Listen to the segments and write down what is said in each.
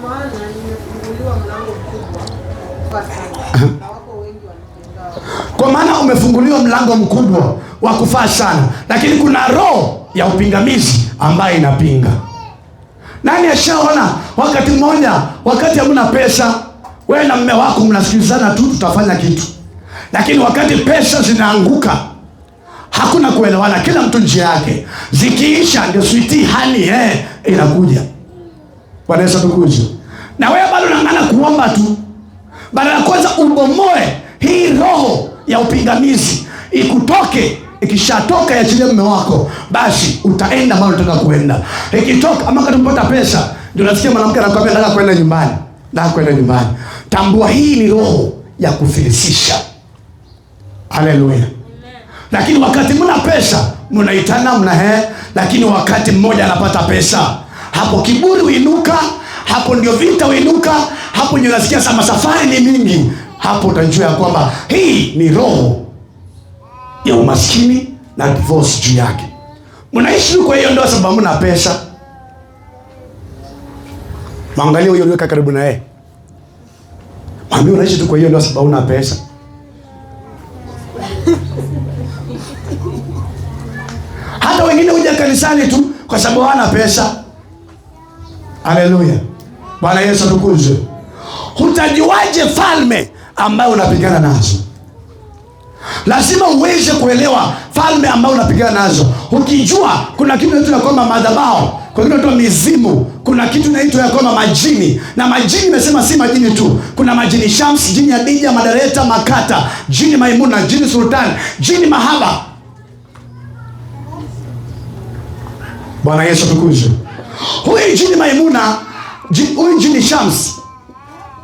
maana nimefunguliwa mlango mkubwa na wako wengi wanipingao. Kwa maana umefunguliwa mlango mkubwa wa kufaa sana, lakini kuna roho ya upingamizi ambayo inapinga. Nani ashaona wakati mmoja, wakati hamna pesa, wewe na mume wako mnasikilizana tu tutafanya kitu, lakini wakati pesa zinaanguka hakuna kuelewana, kila mtu njia yake, zikiisha ndio sweetie honey inakuja. Bwana Yesu atukuzwe. Na wewe bado unang'ana kuomba tu, badala kwanza ubomoe hii roho ya upingamizi ikutoke. Ikishatoka iachilie mume wako, basi utaenda mahali unataka kuenda. Ikitoka ama kama unapata pesa, ndio unasikia mwanamke anakuambia nataka kwenda nyumbani, nataka kwenda nyumbani. Tambua hii ni roho ya kufilisisha. Haleluya. Lakini wakati mna pesa, mnaitana lakini wakati mmoja anapata pesa, hapo kiburi uinuka, hapo ndio vita uinuka, hapo ndio unasikia sama safari ni mingi. Hapo utajua kwamba hii ni roho ya umaskini na divorce juu yake. Mnaishi kwa hiyo ndoa sababu mna pesa. Mwangalie huyo aliweka karibu na yeye. Mwambie unaishi tu kwa hiyo ndoa sababu una pesa. Hata wengine huja kanisani tu kwa sababu hawana pesa. Haleluya. Bwana Yesu atukuzwe. Hutajuaje falme ambayo unapigana nazo? Lazima uweze kuelewa falme ambayo unapigana nazo. Ukijua kuna kitu inaitwa kama madhabahu, kuna kitu inaitwa mizimu, kuna kitu inaitwa kama majini. Na majini nimesema si majini tu. Kuna majini Shams, jini ya Dija, Madareta, Makata, jini Maimuna, jini Sultan, jini Mahaba. Bwana Yesu atukuzwe. Huyu jini Maimuna, huyu jini Shams,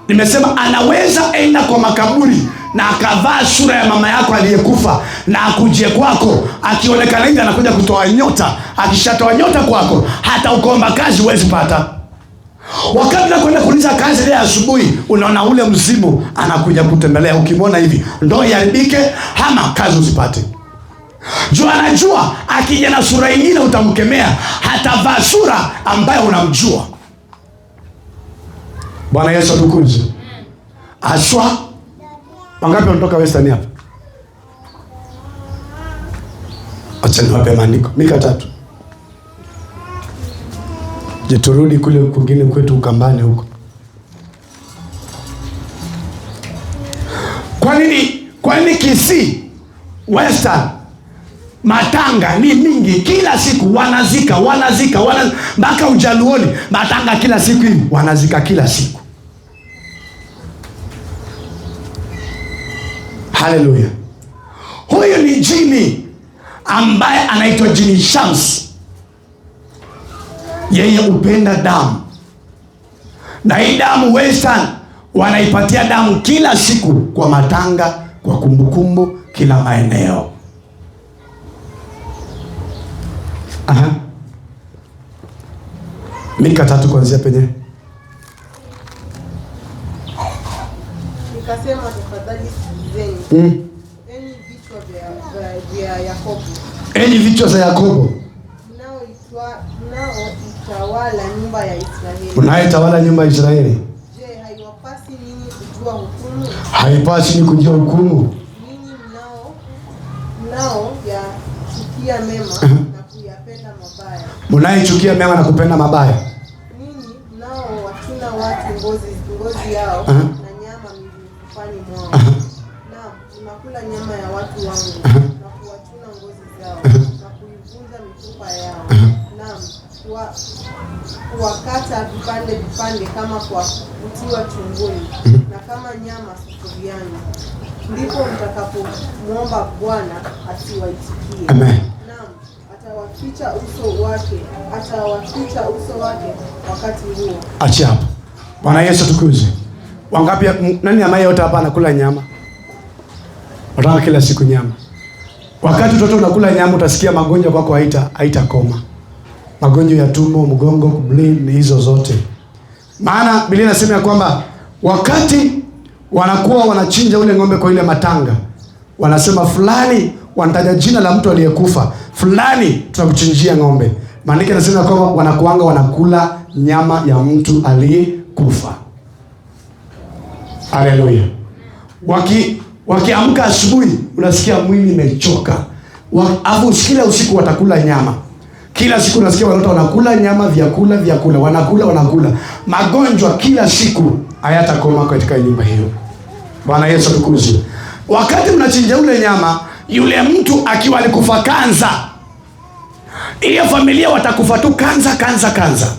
nimesema anaweza enda kwa makaburi na akavaa sura ya mama yako aliyekufa na akuje kwako, akionekana nje anakuja kutoa nyota. Akishatoa nyota kwako, hata ukomba kazi huwezi pata. Wakati unakwenda kuuliza kazi leo asubuhi, unaona ule mzimu anakuja kutembelea. Ukimwona hivi, ndoa iharibike ama kazi usipate. Jua anajua akija na sura nyingine utamkemea, hatavaa sura ambayo unamjua. Bwana Yesu atukuzwe. Aswa wangapi wanatoka Western hapa? Acha niwape maandiko. Mika 3. Je, turudi kule kwingine kwetu Ukambani huko. Kwa nini Kisii, Western, matanga ni mingi? Kila siku wanazika mpaka Ujaluoni matanga kila siku hivi, wanazika kila siku. Haleluya. Huyu ni jini ambaye anaitwa jini Shams. Yeye upenda damu, na hii damu Western wanaipatia damu kila siku kwa matanga, kwa kumbukumbu, kila maeneo. Mika 3 kuanzia penye. Nikasema tafadhali sikizeni. Enyi vichwa vya Yakobo. Enyi vichwa za Yakobo. Mnaoitawala nyumba ya Israeli. Unaitawala nyumba ya Israeli. Je, haiwapasi ninyi kujua hukumu? Haipasi ni kujua hukumu. Ninyi mnao yachukia mema na kuyapenda mabaya. Mnaichukia mema na kupenda mabaya. Ninyi mnao wachuna watu ngozi yao na nyama mifufani mwao. Naam, mnakula nyama ya watu wangu na kuwachuna ngozi zao na kuivunja mifupa yao. Naam, kuwakata vipande kama kwa kutiwa chunguni na kama nyama sufuriani. Ndipo mtakapomwomba Bwana asiwaitikie. Amen. Naam, atawaficha uso wake wakati huo. Acha hapo. Bwana Yesu atukuzwe. Wangapi nani ambaye yote hapa anakula nyama? Wataka kila siku nyama. Wakati mtoto unakula nyama utasikia magonjwa kwako haitakoma. Magonjwa ya tumbo, mgongo, kubleed, ni hizo zote. Maana Biblia inasema kwamba wakati wanakuwa wanachinja ule ng'ombe kwa ile matanga, wanasema fulani, wanataja jina la mtu aliyekufa, fulani tunakuchinjia ng'ombe. Maana inasema kwamba wanakuanga wanakula nyama ya mtu aliyekufa. kufa. Haleluya. Wakiamka asubuhi unasikia mwili imechoka. Afu kila usiku watakula nyama. Kila siku unasikia watoto wanakula nyama, vyakula, wanakula. Magonjwa kila siku hayatakoma katika nyumba hiyo. Bwana Yesu atukuzwe. Wakati mnachinja ule nyama, yule mtu akiwa alikufa kanza, hiyo familia watakufa tu kanza.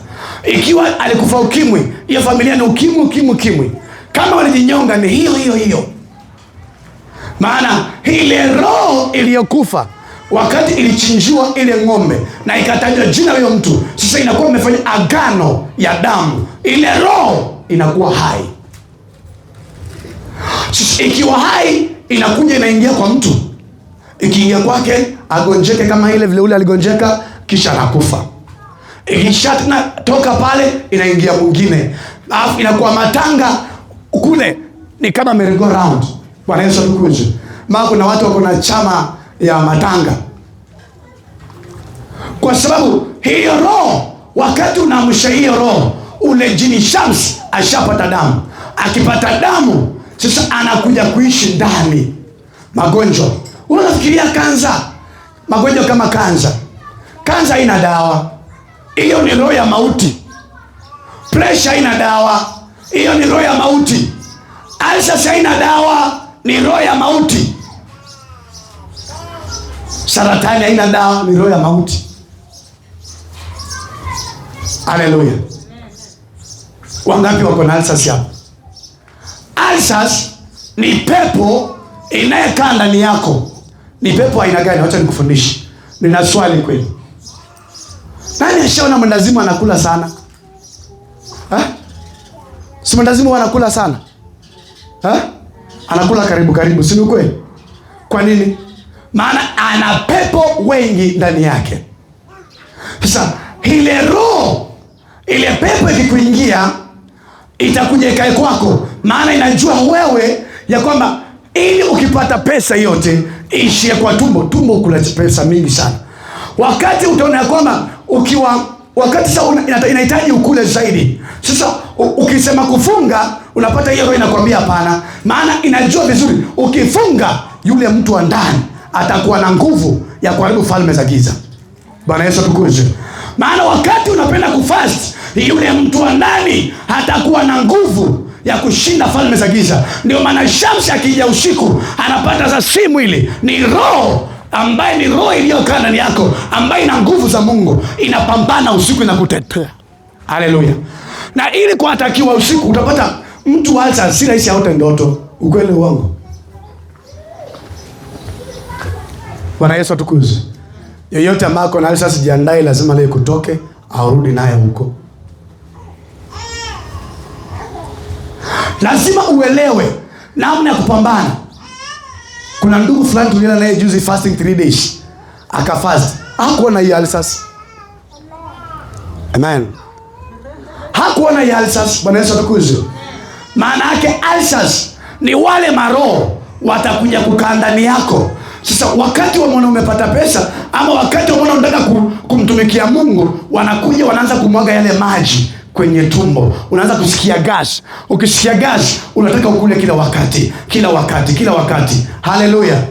Ikiwa alikufa ukimwi, hiyo familia ni ukimwi. Kama walijinyonga ni hiyo. Maana ile roho iliyokufa wakati ilichinjiwa ile ng'ombe na ikatajwa jina la mtu, sasa inakuwa imefanya agano ya damu. Ile roho inakuwa hai. Sasa ikiwa hai, inakuja inaingia kwa mtu. Ikiingia kwake, agonjeke kama ile vile ule aligonjeka, kisha anakufa. Ikishatna toka pale, inaingia mwingine. Alafu inakuwa matanga kule, ni kama merry-go round. Bwana Yesu atukuzwe. Maana kuna watu wako na chama ya matanga. Kwa sababu hiyo roho, wakati unaamsha hiyo roho, ule jini Shams ashapata damu. Akipata damu, sasa anakuja kuishi ndani. Magonjwa. Unafikiria kanza? Magonjwa kama kanza. Kanza haina dawa. Hiyo ni roho ya mauti. Pressure haina dawa. Hiyo ni roho ya mauti. Ulcer haina dawa, ni roho ya mauti. Saratani haina dawa, ni roho ya mauti. Haleluya. Wangapi wako na ulcers hapa? Ulcers ni pepo inayekaa ndani yako. Ni pepo aina gani? Wacha nikufundishe. Nina swali kweli. Nani ashaona mwendazimu anakula sana? Si mwendazimu anakula sana? Anakula karibu, si ni kweli? Kwa nini? Maana ana pepo wengi ndani yake. Sasa ile roho, ile pepo ikikuingia, itakuja ikae kwako. Maana inajua wewe ya kwamba ili ukipata pesa yote ishie kwa tumbo kula pesa mingi sana. Wakati utaona ya kwamba wakati sasa inahitaji ukule zaidi. Sasa ukisema kufunga, unapata hiyo roho inakwambia hapana. Maana inajua vizuri ukifunga, yule mtu wa ndani atakuwa na nguvu ya kuharibu falme za giza. Bwana Yesu atukuzwe. Maana wakati unapenda kufast, yule mtu wa ndani atakuwa na nguvu ya kushinda falme za giza. Ndio maana Shamsi akija usiku, anapata za si mwili, ni roho ambaye ni roho iliyokaa ndani yako, ambaye ina nguvu za Mungu, inapambana usiku na kutetea. Haleluya. Na ili kuatakiwa usiku, utapata mtu hata si rahisi aote ndoto. Ukweli wangu. Bwana Yesu atukuzwe. Yeyote ambaye ako na alisa, sijiandae, lazima leo kutoke aurudi naye huko. Lazima uelewe namna ya kupambana. Kuna ndugu fulani tuliona naye juzi fasting 3 days. Akafast. Hakuwa na hiyo alsas. Amen. Hakuwa na hiyo alsas. Bwana Yesu atukuzwe. Maana yake alsas ni wale maroho watakuja kukaa ndani yako. Sasa wakati wa mwana umepata pesa, ama wakati wa mwana unataka kumtumikia Mungu, wanakuja wanaanza kumwaga yale maji kwenye tumbo. Unaanza kusikia gas. Ukisikia gas, unataka ukule kila wakati. Haleluya.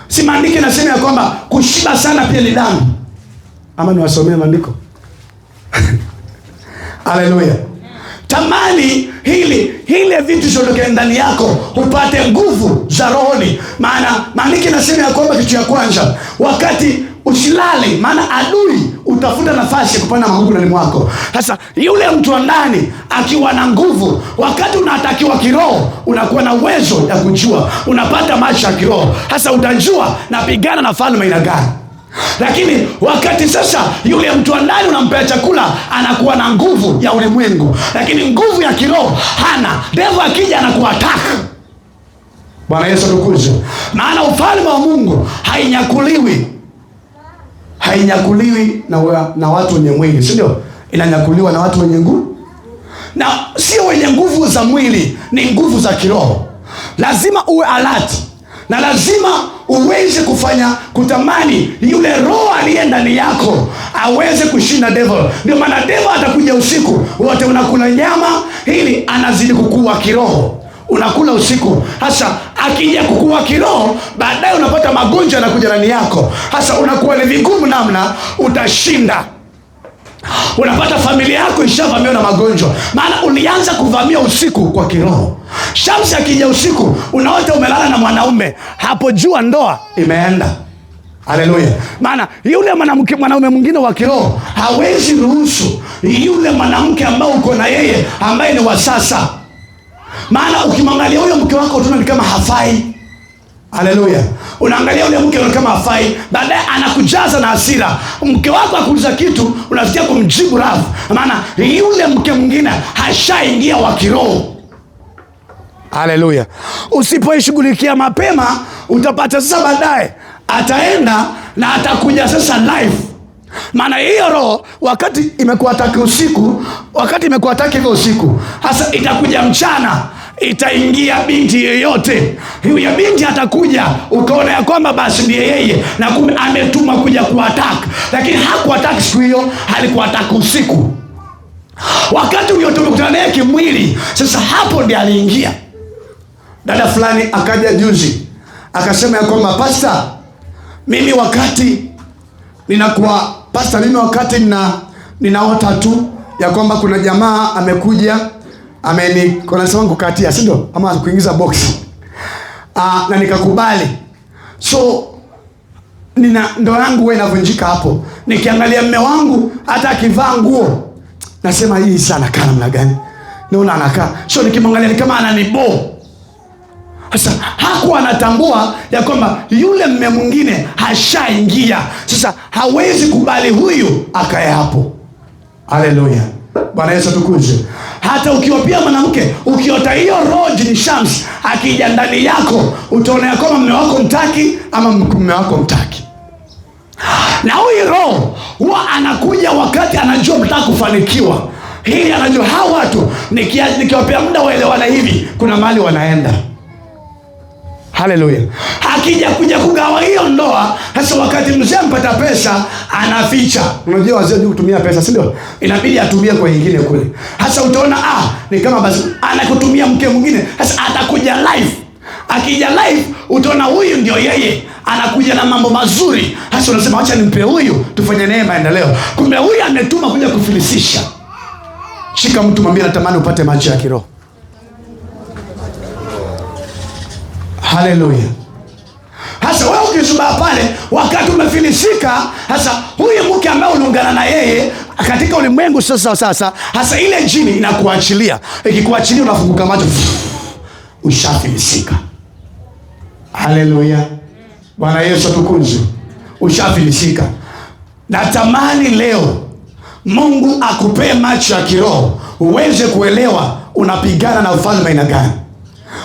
Si maandiko yanasema ya kwamba kushiba sana pia ni dhambi? Ama niwasomee maandiko? Haleluya. Tamani hile vitu ziondoke ndani yako, upate nguvu za rohoni. Maana maandiko yanasema ya kwamba kitu ya kwanza, wakati usilale, maana adui utafuta nafasi ya kupanda magugu ndani mwako. Sasa yule mtu wa ndani akiwa na nguvu, wakati unatakiwa kiroho, unakuwa na uwezo ya kujua, unapata macho ya kiroho. Sasa utajua napigana na falme ina gani. Lakini wakati sasa yule mtu wa ndani unampea chakula, anakuwa na nguvu ya ulimwengu, lakini nguvu ya kiroho hana. Devil akija anakuattack. Bwana Yesu atukuzwe. Maana ufalme wa Mungu hainyakuliwi na watu wenye mwili, si ndio? Inanyakuliwa na watu wenye nguvu. Na sio wenye nguvu za mwili, ni nguvu za kiroho. Lazima uwe alert. Na lazima uweze kutamani yule roho aliye ndani yako aweze kushinda devil. Ndio maana devil atakuja usiku, wote unakula nyama, hili anazidi kukua kiroho. Unakula usiku, hasa akija kukua kiroho, baadaye unapata magonjwa yanakuja ndani yako, hasa unakuwa ni vigumu namna utashinda. Unapata familia yako ishavamiwa na magonjwa, maana ulianza kuvamia usiku kwa kiroho. Shamsi akija usiku, unaota umelala na mwanaume, hapo jua ndoa imeenda. Haleluya. Maana yule mwanaume mwingine wa kiroho hawezi ruhusu yule mwanamke ambao uko na yeye ambaye ni wa sasa. Maana ukimwangalia huyo mke wako unaona ni kama hafai. Haleluya. Unaangalia yule mke kama hafai, baadaye anakujaza na hasira. Mke wako akuuliza kitu, unafikia kumjibu rafu. Maana yule mke mwingine hashaingia wa kiroho. Haleluya. Usipoishughulikia mapema, utapata sasa baadaye ataenda na atakuja sasa live. Maana hiyo roho wakati imekuataki usiku, wakati imekuataki hivyo usiku, hasa itakuja mchana, itaingia binti yeyote. Huyo binti atakuja, ukaona ya kwamba basi ndiye yeye, na kumbe ametuma kuja kuattack, lakini hakuattack siku hiyo, alikuattack usiku. Wakati huyo tumekutana naye kimwili, sasa hapo ndiye aliingia. Dada fulani akaja juzi, akasema ya kwamba pastor, mimi wakati ninaota tu ya kwamba kuna jamaa amekuja nasema kukatia, si ndio? Ama kuingiza box. Na nikakubali. So ndoa yangu wewe inavunjika hapo. Nikiangalia mume wangu hata akivaa nguo, nasema hii sana kana namna gani? Naona anakaa. So nikimwangalia ni kama ananibo. Sasa hakuwa anatambua ya kwamba yule mume mwingine hashaingia. Sasa hawezi kubali huyu akae hapo. Haleluya. Bwana Yesu atukuzwe. Hata ukiwa pia mwanamke, ukiota hiyo roho jini Shams akija ndani yako, utaona ya kwamba mume wako mtaki ama mume wako mtaki. Na huyu roho huwa anakuja wakati anajua mtaka kufanikiwa. Hili anajua hawa watu nikiwapea muda waelewana hivi, kuna mahali wanaenda. Haleluya. Akija kuja kugawa hiyo ndoa, hasa wakati mzee mpata pesa, anaficha. Unajua wazee ndio kutumia pesa, si ndio? Inabidi atumie kwa nyingine kule. Hasa utaona ni kama basi anakutumia mke mwingine, hasa atakuja live. Akija live, utaona huyu ndio yeye, anakuja na mambo mazuri. Hasa unasema acha nimpe huyu, tufanye naye maendeleo. Kumbe huyu ametuma kuja kufilisisha. Shika mtu mwambie natamani upate macho ya kiroho. Haleluya. Hasa wewe ukisubaa pale wakati umefilisika, hasa huyu mke ambaye unaungana na yeye katika ulimwengu sasa hasa ile jini inakuachilia. Ikikuachilia unafunguka macho, ushafilisika. Haleluya. Bwana Yesu atukuzwe. Ushafilisika. Natamani leo Mungu akupee macho ya kiroho uweze kuelewa unapigana na ufalme aina gani.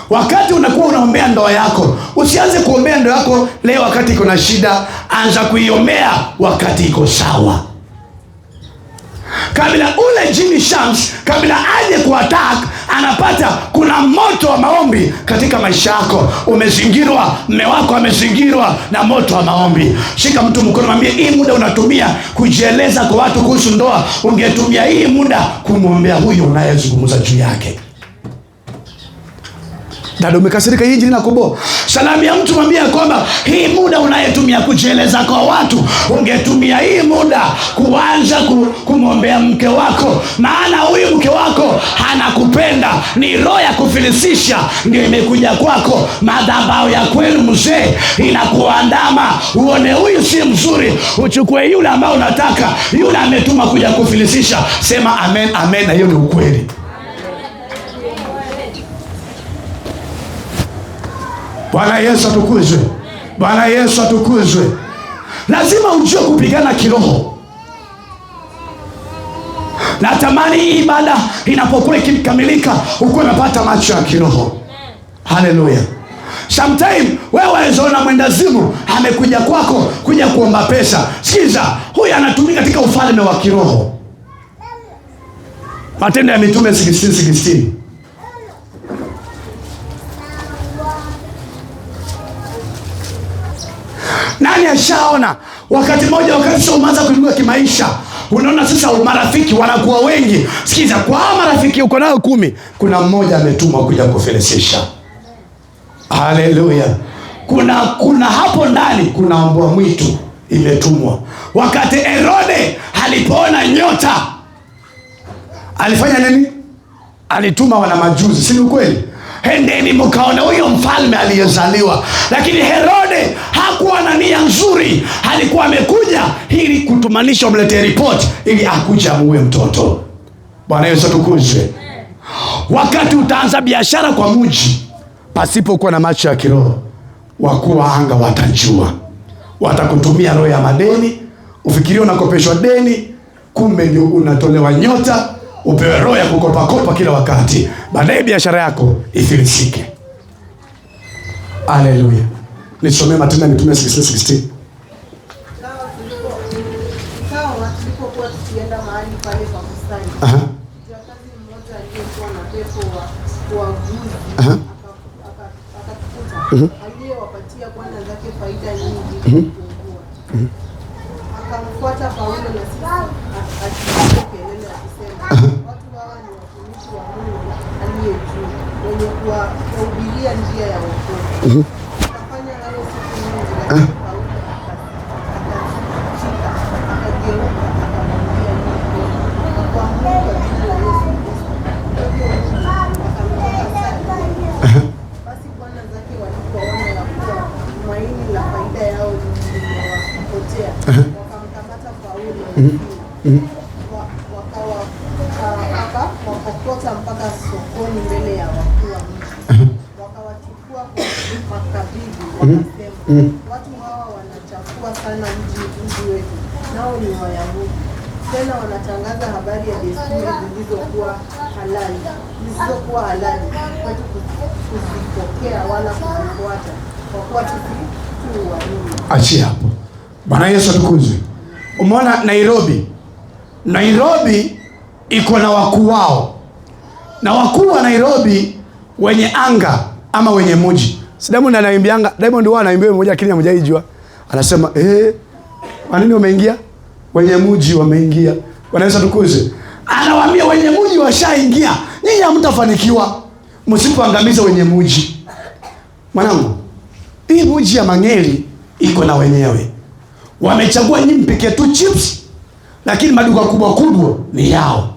Wakati unakuwa unaombea ndoa yako, usianze kuombea ndoa yako leo wakati iko na shida. Anza kuiombea wakati iko sawa. Kabla ule jini Shams, kabla aje kuattack, anapata kuna moto wa maombi katika maisha yako. Umezingirwa, mume wako amezingirwa na moto wa maombi. Shika mtu mkono, mwambie hii muda unatumia kujieleza kwa watu kuhusu ndoa, ungetumia hii muda kumwombea huyu unayezungumza juu yake. Dada umekasirika, hii jini nakubo. Salamu ya mtu mwambie kwamba hii muda unayetumia kujieleza kwa watu, ungetumia hii muda kuanza kumwombea mke wako. Maana huyu mke wako anakupenda. Ni roho ya kufilisisha ndio imekuja kwako. Madhabahu ya kwenu mzee inakuandama. Uone huyu si mzuri, uchukue yule ambao unataka. Yule ametuma kuja kufilisisha. Sema amen, amen, na hiyo ni ukweli. Bwana Yesu atukuzwe. Bwana Yesu atukuzwe. Lazima ujue kupigana kiroho. Natamani hii ibada inapokuwa ikikamilika ukuwe umepata macho ya kiroho. Haleluya. Sometime wewe waezaona mwendazimu amekuja kwako kuja kuomba pesa. Sikiza, huyu anatumika katika ufalme wa kiroho. Matendo ya Mitume 16:16. Nani ashaona wakati mmoja, wakati sio umeanza kuinuka kimaisha, Unaona sasa marafiki wanakuwa wengi. Sikiza, kwa marafiki uko nayo 10, kuna mmoja ametumwa kuja kufelesesha. Haleluya. Kuna hapo ndani kuna mbwa mwitu imetumwa. Wakati Herode alipoona nyota, alifanya nini? Alituma wana majuzi, si ukweli? Hendeni mkaone huyo mfalme aliyezaliwa. Lakini Herode hakuwa na nia nzuri. Alikuwa amekuja ili kutumanisha umletee report ili akuja muue mtoto. Bwana Yesu atukuzwe. Wakati utaanza biashara kwa mji pasipokuwa na macho ya kiroho, wakuu wa anga watajua. Watakutumia roho ya madeni, ufikirie unakopeshwa deni, kumbe ndio unatolewa nyota, upewe roho ya kukopa kila wakati. Baadaye biashara yako ifilisike. Haleluya. Nisomee Matendo ya Mitume 16:16. Sawa, tulipokuwa tukienda mahali pale pa kusanya. Mjakazi mmoja aliyekuwa na pepo wa uaguzi akatukuta. Aliyewapatia bwana zake faida nyingi kupungua. Akamfuata Paulo na sisi akipiga kelele akisema, watu hawa ni watumishi wa Mungu aliye juu, wenye kuwahubiria njia ya wokovu. Akafanya hayo siku nyingi, lakini Paulo akashika, akageuka, akamwambia kwa Mungu wa jina la Yesu Kristo, akamtaka sana. Basi bwana zake walipoona ya kuwa tumaini la faida yao limewapotea, wakamkamata Paulo wakawakokota mpaka sokoni mbele ya wakuu wa mji. Wakawachukua kwa makabidhi, wakasema, watu hawa wanachafua sana mji wetu, nao ni Wayahudi. Tena wanatangaza habari ya desturi zisizokuwa halali kwetu kuzipokea wala kuzifuata, kwa kuwa tu Warumi. Achia hapo. Bwana Yesu atukuzwe. Umeona Nairobi iko na wakuu wao. Na wakuu wa Nairobi wenye anga ama wenye mji. Si Diamond anaimbianga, Diamond huwa anaimbia mmoja lakini hamjaijua. Anasema, "Kwa nini wameingia? Wenye mji wameingia." Bwana Yesu atukuzwe. Anawaambia wenye mji washaingia. Nyinyi hamtafanikiwa msipoangamiza wenye mji. Mwanangu, hii mji ya Mang'eri iko na wenyewe. Wamechagua nyinyi mpike tu chips, lakini maduka kubwa ni yao.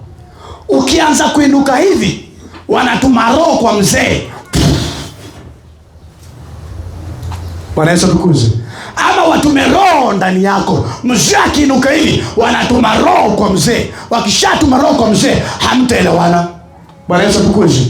Ukianza kuinuka hivi, wanatuma roho kwa mzee. Bwana Yesu atukuzwe. Ama watume roho ndani yako. Mzee akiinuka hivi, wanatuma roho kwa mzee. Wakishatuma roho kwa mzee, hamtaelewana. Bwana Yesu atukuzwe.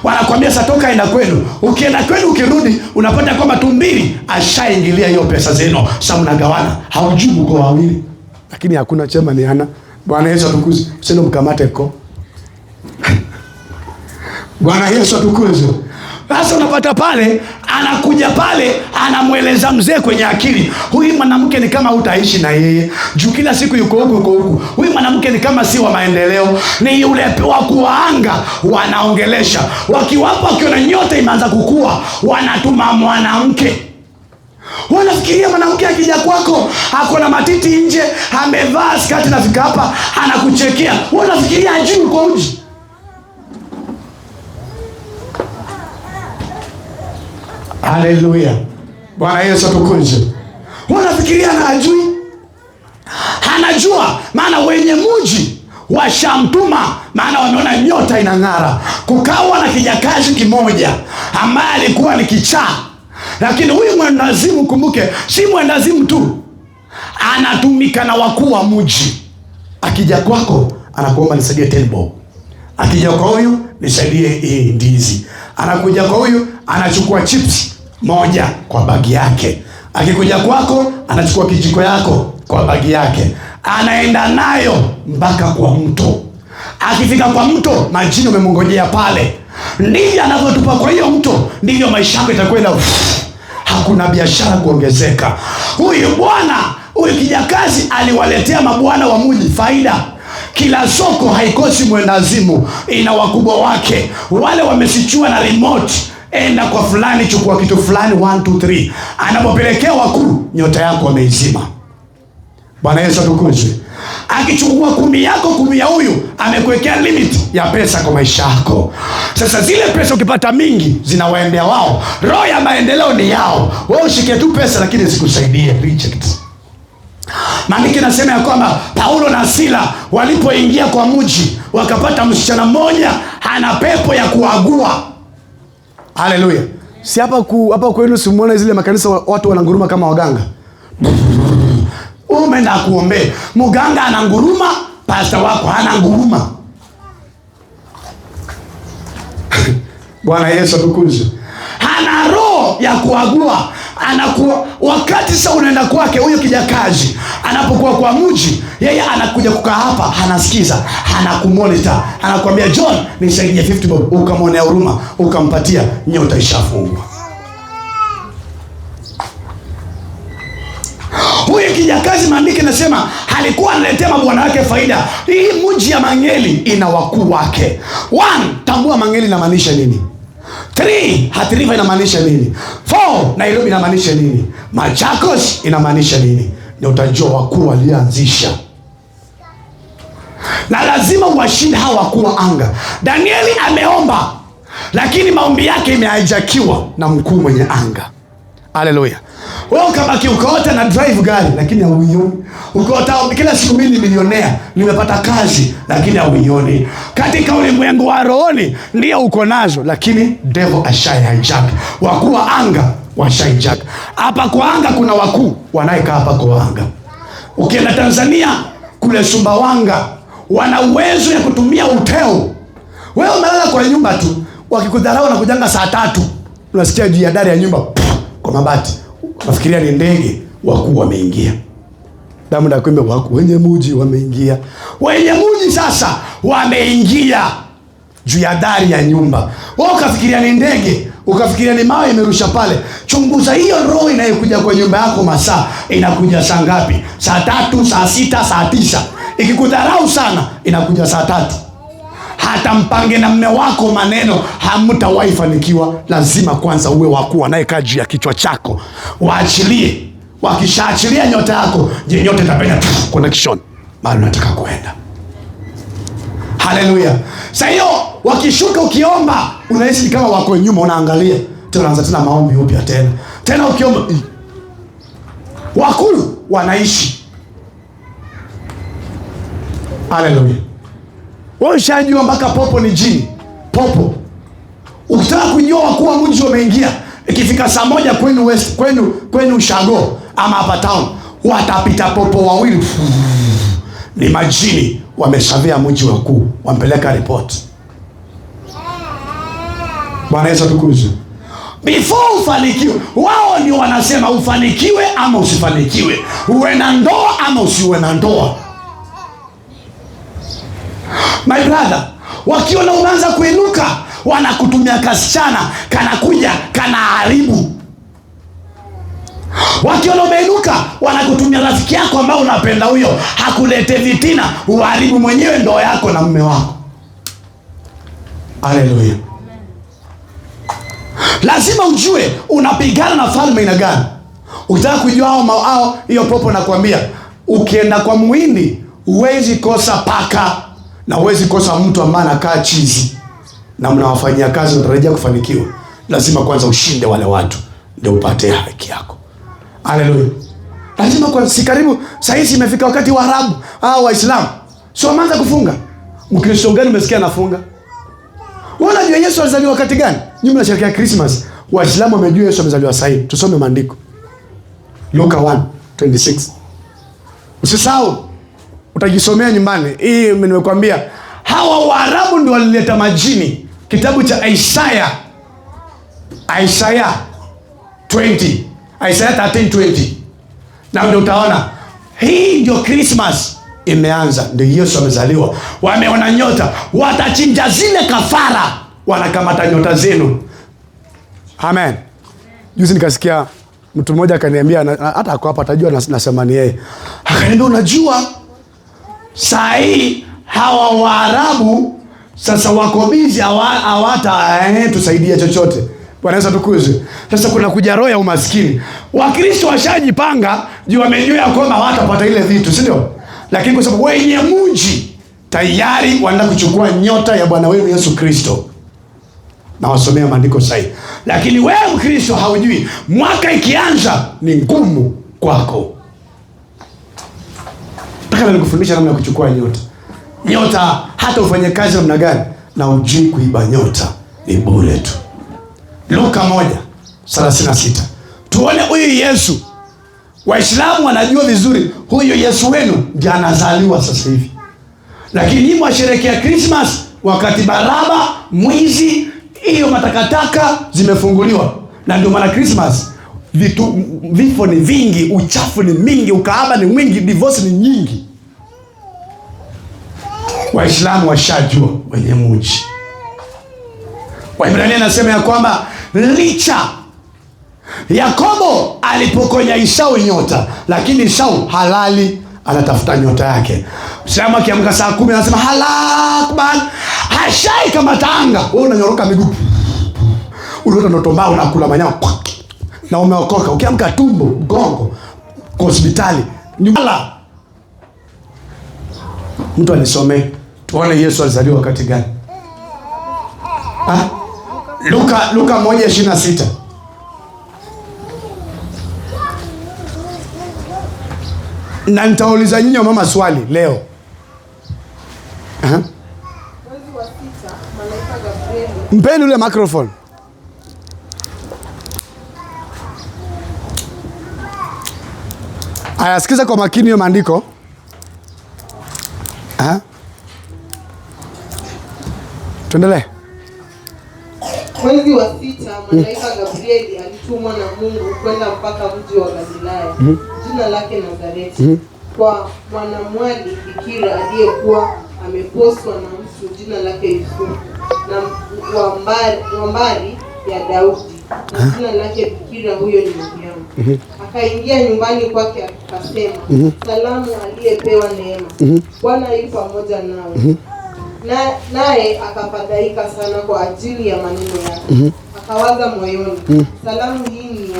Wanakuambia sasa toka enda kwenu. Ukienda kwenu ukirudi unapata kwamba tumbili ashaingilia hiyo pesa zenu. Sasa mnagawana. Haujibu kwa wawili. Lakini hakuna chema ni ana. Bwana Yesu atukuzwe. Usende mkamate ko. Bwana Yesu atukuzwe. Sasa unapata pale, anakuja pale, anamweleza mzee kwenye akili. Huyu mwanamke ni kama utaishi na yeye. Juu kila siku yuko huku. Huyu mwanamke ni kama si wa maendeleo. Ni yule wa kuanga wanaongelesha. Wakiwapa wakiona nyota imeanza kukua, wanatuma mwanamke. Wanafikiria mwanamke akija kwako, ako na matiti nje, amevaa skati na fika hapa, anakuchekea. Wanafikiria ajui kwa uji. Haleluya. Bwana Yesu atukuzwe. Wanafikiria na ajui. Anajua, maana wenye mji washamtuma, maana wameona nyota inang'ara. Kukawa na kijakazi kimoja ambaye alikuwa ni kichaa. Lakini huyu mwendazimu, kumbuke, si mwendazimu tu, anatumika na wakuu wa mji. Akija kwako, anakuomba nisaidie 10 bob. Akija kwa huyu, nisaidie hii ndizi. Anakuja kwa huyu, anachukua chips moja kwa bagi yake. Akikuja kwako, anachukua kijiko yako kwa bagi yake. Anaenda nayo mpaka kwa mto. Akifika kwa mto, majini umemngojea pale. Ndivyo anavyotupa kwa hiyo mto, ndivyo maisha yako itakwenda. Hakuna biashara kuongezeka. Huyu kijakazi aliwaletea mabwana wa mji faida. Kila soko haikosi mwendazimu, ina wakubwa wake. Wale wamesichua na remote, enda kwa fulani, chukua kitu fulani 1 2 3. Anapopelekea wakuu, nyota yako wameizima. Bwana Yesu atukuzwe. Akichukua 10 yako, 10 ya huyu, amekuwekea limit ya pesa kwa maisha yako. Sasa zile pesa ukipata mingi zinawaendea wao. Roho ya maendeleo ni yao. Wewe ushike tu pesa lakini zikusaidie. Reject. Maandiko nasema ya kwamba Paulo na Sila walipoingia kwa mji wakapata msichana mmoja ana pepo ya kuagua. Haleluya. Si hapa kwenu simuona zile makanisa watu wananguruma kama waganga. Umeenda kuombea. Muganga ananguruma, pastor wako ananguruma. Bwana Yesu atukuzwe. Hana roho ya kuagua. Anakuwa wakati sasa unaenda kwake huyo kijakazi anapokuwa kwa mji, yeye anakuja kukaa hapa, anasikiza, anakumonitor, anakuambia John nisaidie 50 bob, ukamwonea huruma, ukampatia, nyota ishafungwa. Huyu kijakazi maandiko nasema alikuwa analetea mabwana wake faida. Hii mji ya Mangeli ina wakuu wake. 1, tambua Mangeli inamaanisha nini. 3, Athi River inamaanisha nini. 4, Nairobi inamaanisha nini. Machakos inamaanisha nini. Ndio utajua wakuu walianzisha. Na lazima uwashinde hawa wakuu wa anga. Danieli ameomba, lakini maombi yake imehijakiwa na mkuu mwenye anga. Haleluya. Wewe ukabaki ukaota na drive gari lakini hauioni. Ukaota kila siku mimi ni milionea, nimepata kazi lakini hauioni. Katika ulimwengu wa rohoni ndio uko nazo lakini devil hijack. Wakuu wa anga hijack. Hapa kwa anga kuna wakuu wanaekaa hapa kwa anga. Ukienda Tanzania kule Sumbawanga wana uwezo ya kutumia uteo. Wewe umelala kwa nyumba tu, wakikudharau na kujanga saa 3 unasikia juu ya dari ya nyumba kwa mabati. Nafikiria ni ndege, wakuu wameingia. Damu na kumbe wakuu wenye mji wameingia. Wenye mji sasa wameingia juu ya dari ya nyumba. Wewe ukafikiria ni ndege, ukafikiria ni mawe imerusha pale. Chunguza hiyo roho inayokuja kwa nyumba yako masaa inakuja saa ngapi? Saa 3, saa 6, saa 9. Ikikudharau sana inakuja saa 3. Hata mpange na mme wako maneno hamtawahi fanikiwa. Lazima kwanza uwe wakuu anayekaa juu ya kichwa chako. Waachilie. Wakishaachilia nyota yako, je, nyota itapenda connection mahali unataka kuenda. Haleluya. Sasa hiyo wakishuka ukiomba unahisi kama wako nyuma unaangalia. Tena unaanza tena maombi upya tena. Tena ukiomba wakuu wanaishi. Haleluya. Wewe ushajua mpaka popo ni jini. Popo. Ukitaka kujua wakuu wa mji wameingia, ikifika saa 1 kwenu west, kwenu Ushago ama hapa town, watapita popo wawili. Ni majini wameshavia mji wakuu, wampeleka report. Bwana Yesu atukuzwe. Before ufanikiwe, wao ndio wanasema ufanikiwe ama usifanikiwe. Uwe na ndoa ama usiwe na ndoa. My brother, wakiona unaanza kuinuka, wanakutumia kasichana, kanakuja, kanaharibu. Wakiona umeinuka, wanakutumia rafiki yako ambao unapenda huyo, hakulete vitina, uharibu mwenyewe ndoa yako na mume wako. Haleluya. Lazima ujue unapigana na falme ina gani. Ukitaka kujua hao hiyo popo nakwambia, ukienda kwa muhindi, huwezi kosa paka na huwezi kosa mtu ambaye anakaa chizi na mnawafanyia kazi unatarajia kufanikiwa. Lazima kwanza ushinde wale watu ndio upate haki yako. Haleluya. Lazima kwanza, si karibu saa hizi imefika wakati wa Arabu au Waislamu sio waanza kufunga. Mkristo gani umesikia anafunga? Unajua Yesu alizaliwa wakati gani? Nyinyi mnasherehekea Christmas. Waislamu wamejua Yesu amezaliwa saa hii. Tusome maandiko. Luka 1:26. Usisahau. Utajisomea nyumbani. Hii nimekwambia hawa Waarabu ndio walileta majini. Kitabu cha Isaiah 20. Isaiah 13:20. Na ndio utaona hii ndio Christmas imeanza, ndio Yesu amezaliwa. Wameona nyota, watachinja zile kafara, wanakamata nyota zenu. Amen. Juzi nikasikia mtu mmoja akaniambia, hata ako hapa atajua nasema ni yeye. Akaniambia unajua saa hii hawa Waarabu sasa wako busy, hawata tusaidia chochote. Bwana Yesu atukuzwe. Sasa kuna kuja roho ya umaskini. Wakristo washajipanga juu wamejua kwamba hawatapata ile vitu, si ndio? lakini kwa sababu wenye mji tayari wanaenda kuchukua nyota ya Bwana wetu Yesu Kristo. Na wasomea maandiko sahihi. Lakini wewe Mkristo haujui, mwaka ikianza ni ngumu kwako. Nataka nikufundisha namna ya kuchukua nyota. Nyota hata ufanye kazi namna gani na ujui kuiba nyota ni bure tu. Luka 1:36. Tuone huyu Yesu. Waislamu wanajua vizuri huyu Yesu wenu ndiye anazaliwa sasa hivi. Lakini nyinyi mwasherehekea Christmas wakati Baraba, mwizi, hiyo matakataka zimefunguliwa. Na ndio maana Christmas vifo ni vingi, uchafu ni mingi, ukahaba ni mwingi, divorce ni nyingi. Waislamu washajua wenye mji. Waebrania nasema ya kwamba licha Yakobo alipokonya Esau nyota, lakini Esau halali anatafuta nyota yake. Msalamu akiamka saa 10 anasema halakban, hashai kama tanga. Wewe unanyoroka miguu. Unaota ndoto mbaya, unakula manyama. Na umeokoka, ukiamka tumbo, mgongo, kwa hospitali. Nyumala. Mtu anisome, tuone Yesu alizaliwa wakati gani? Luka 1:26. Na nitauliza nyinyi mama swali leo. Mwezi wa 6, malaika Gabrieli. Mpeni ule microphone. Aya, sikiza kwa makini hiyo maandiko. Tuendelee. Mwezi wa 6, malaika Gabrieli alitumwa na Mungu kwenda mpaka mji wa Galilaya, jina lake Nazareti, kwa mwanamwali bikira aliyekuwa ameposwa na mtu jina lake Yusufu, na wambari ya Daudi, na jina lake bikira huyo ni Mariamu. Akaingia nyumbani kwake akasema, salamu aliyepewa neema, Bwana yu pamoja nawe. Naye akafadhaika sana kwa ajili ya maneno yake. Akawaza moyoni, salamu hii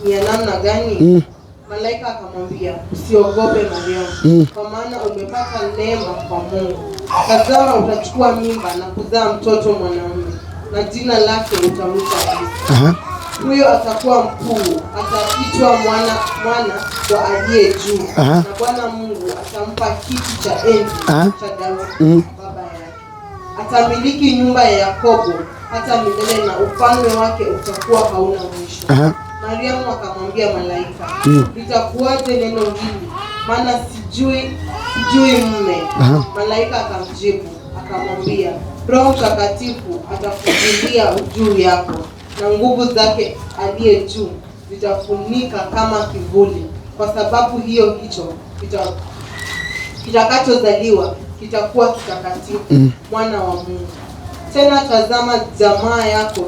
ni ya namna gani? Malaika akamwambia, usiogope Mariamu, kwa maana umepata neema kwa Mungu. Tazama, utachukua mimba na kuzaa mtoto mwanamume, na jina lake utamwita Yesu. Huyo atakuwa mkuu, ataitwa mwana wa aliye juu, na Bwana Mungu atampa kiti cha enzi cha Daudi baba yake. Atamiliki nyumba ya Yakobo hata milele, na ufalme wake utakuwa hauna mwisho. Mariamu akamwambia malaika, litakuwaje neno hili, maana sijui mume? Malaika akamjibu akamwambia, Roho Mtakatifu atakujilia juu yako, na nguvu zake aliye juu zitafunika kama kivuli. Kwa sababu hiyo kitakachozaliwa kitakuwa kitakatifu, mwana wa Mungu. Tena tazama, jamaa yako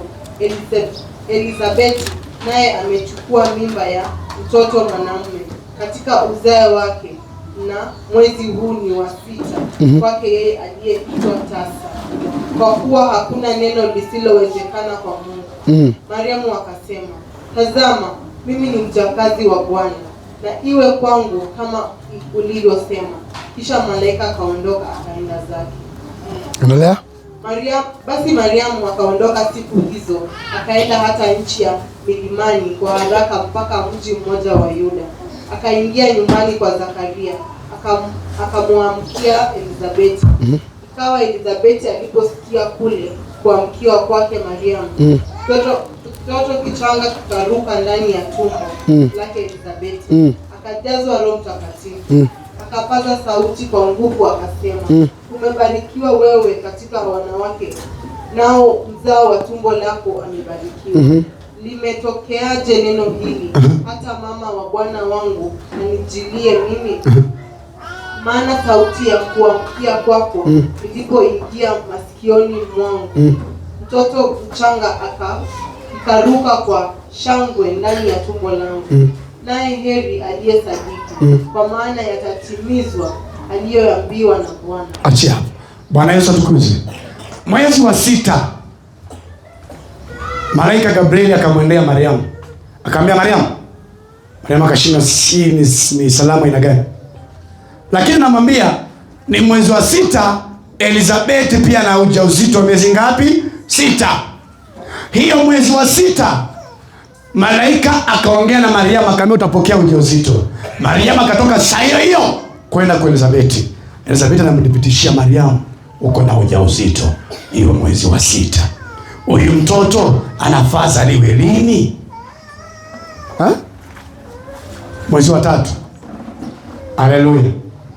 Elizabeti naye amechukua mimba ya mtoto mwanamume katika uzao wake, na mwezi huu ni wa 6 kwake yeye aliyeitwa tasa, kwa kuwa hakuna neno lisilowezekana kwa Mungu. Mariamu akasema, tazama, mimi ni mjakazi wa Bwana, na iwe kwangu kama ulivyosema. Kisha malaika akaondoka akaenda zake. Endelea. Basi Mariamu akaondoka siku hizo, akaenda hata nchi ya milimani kwa haraka mpaka mji mmoja wa Yuda. Akaingia nyumbani kwa Zakaria, akamwamkia Elizabeti. Ikawa Elizabeti aliposikia kule kuamkiwa kwake Mariamu, mtoto kichanga kikaruka ndani ya tumbo lake Elizabeti. Akajazwa Roho Mtakatifu. Akapaza sauti kwa nguvu akasema, umebarikiwa wewe katika wanawake, nao mzao wa tumbo lako amebarikiwa. Limetokeaje neno hili, hata mama wa Bwana wangu anijilie mimi? Maana sauti ya kuamkia kwako ilipoingia masikioni mwangu, mtoto mchanga akaruka kwa shangwe ndani ya tumbo langu. Naye heri aliyesadiki, kwa maana yatatimizwa aliyoambiwa na Bwana. Achia. Bwana Yesu atukuzwe. Mwezi wa 6, malaika Gabrieli akamwendea Mariamu. Akamwambia Mariamu. Mariamu akashinda, ni salamu ina gani? Lakini namwambia ni mwezi wa 6, Elizabeti pia na ujauzito wa miezi ngapi? 6. Hiyo mwezi wa 6 malaika akaongea na Mariamu akamwambia utapokea ujauzito. Mariamu akatoka saa hiyo kwenda kwa Elizabeti. Elizabeti anamthibitishia Mariamu, uko na ujauzito. Hiyo mwezi wa 6. Huyu mtoto anafaa zaliwe lini? Mwezi wa 3. Haleluya.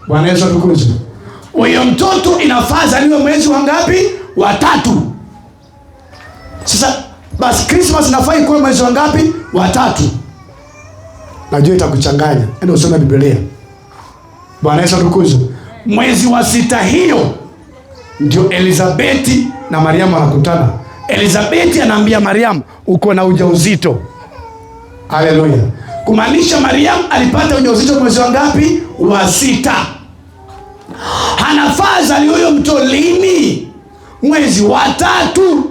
Bwana Yesu atukuzwe. Huyo mtoto inafaa zaliwe mwezi wa ngapi? Wa 3. Sasa basi Christmas inafaa ikuwe mwezi wa ngapi? Wa 3. Najua itakuchanganya. Ndio usome Biblia. Bwana Yesu atukuzwe. Mwezi wa 6 hiyo ndio Elizabeti na Mariamu wanakutana. Elizabeti anaambia Mariamu, uko na ujauzito. Haleluya. Kumaanisha Mariamu alipata ujauzito mwezi wa ngapi? Wa 6. Anafaa zaliwe huyo mtoto lini? Mwezi wa 3.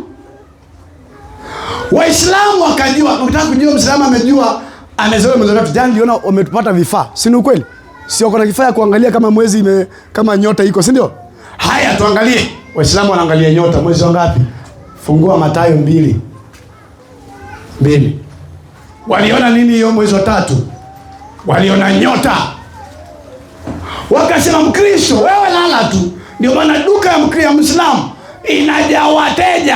Waislamu wakajua. Unataka kujua Muislamu amejua amezaliwa mwezi wa 3? Jana niliona wametupata vifaa. Si ni ukweli? Sio kuna kifaa kuangalia kama mwezi kama nyota iko, si ndio? Haya tuangalie. Waislamu wanaangalia nyota mwezi wa ngapi? Fungua Mathayo 2. Waliona nini hiyo mwezi wa 3? Waliona nyota. Wakasema Mkristo wewe lala tu. Ndio maana duka ya Mkristo Muislamu inajaa wateja.